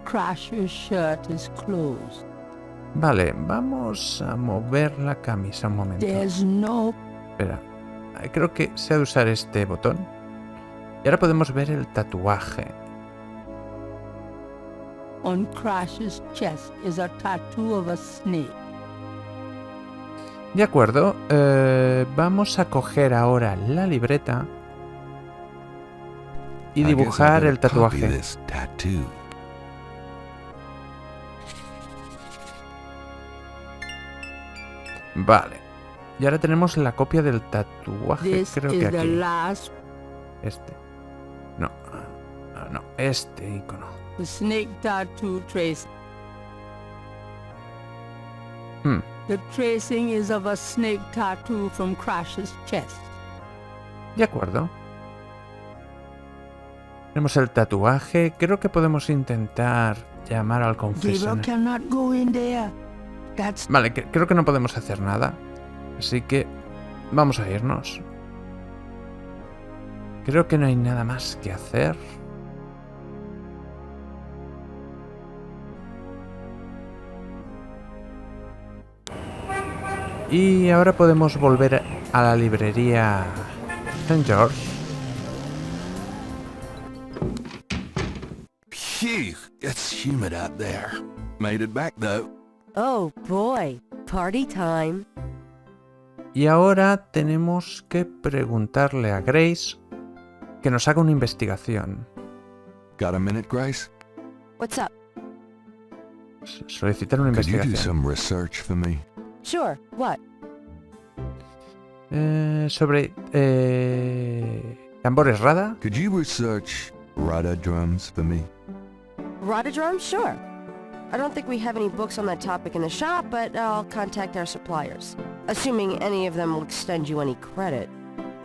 Crash's shirt is closed. Vale, vamos a mover la camisa un momento. There's no... Espera, creo que sé usar este botón. Y ahora podemos ver el tatuaje. On Crash's chest is a tattoo of a snake. De acuerdo, vamos a coger ahora la libreta y dibujar el tatuaje. Vale. Y ahora tenemos la copia del tatuaje, creo que aquí. Este. No. No, este icono. The snake tattoo trace. The tracing is of a snake tattoo from Crash's chest. De acuerdo. Tenemos el tatuaje. Creo que podemos intentar llamar al confesionario. cannot go in there. Vale, creo que no podemos hacer nada. Así que vamos a irnos. Creo que no hay nada más que hacer. Y ahora podemos volver a la librería St. George. Phew, it's humid out there. Made it back though. Oh boy, party time. Y ahora tenemos que preguntarle a Grace que nos haga una investigación. Got a minute, Grace? What's up? Solicitar una Could you do investigación. some research for me? Sure, what? Sobre tambores Rada. Could you research Rada drums for me? Rotodrum? Sure. I don't think we have any books on that topic in the shop, but I'll contact our suppliers. Assuming any of them will extend you any credit.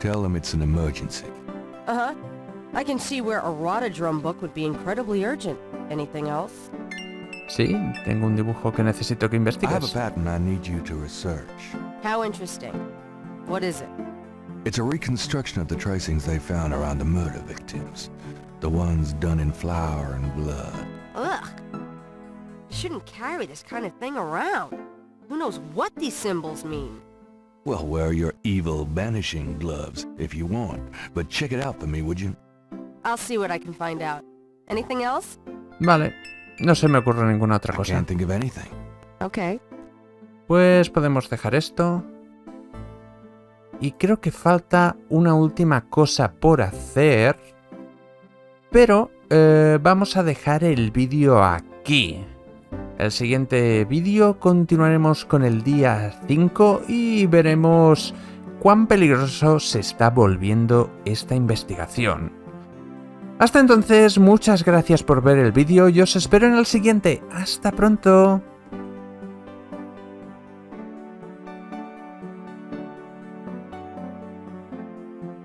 Tell them it's an emergency. Uh-huh. I can see where a Rotodrum book would be incredibly urgent. Anything else? Sí, tengo un dibujo que necesito que I have a investigues. pattern I need you to research. How interesting. What is it? It's a reconstruction of the tracings they found around the murder victims. The ones done in flour and blood. Ugh. You shouldn't carry this kind of thing around. Who knows what these symbols mean? Well, wear your evil banishing gloves if you want, but check it out for me, would you? I'll see what I can find out. Anything else? Vale, no se me ocurre ninguna otra I cosa. can't think of anything. Okay. Pues podemos dejar esto. Y creo que falta una última cosa por hacer. Pero vamos a dejar el vídeo aquí. El siguiente vídeo continuaremos con el día 5 y veremos cuán peligroso se está volviendo esta investigación. Hasta entonces, muchas gracias por ver el vídeo y os espero en el siguiente. ¡Hasta pronto!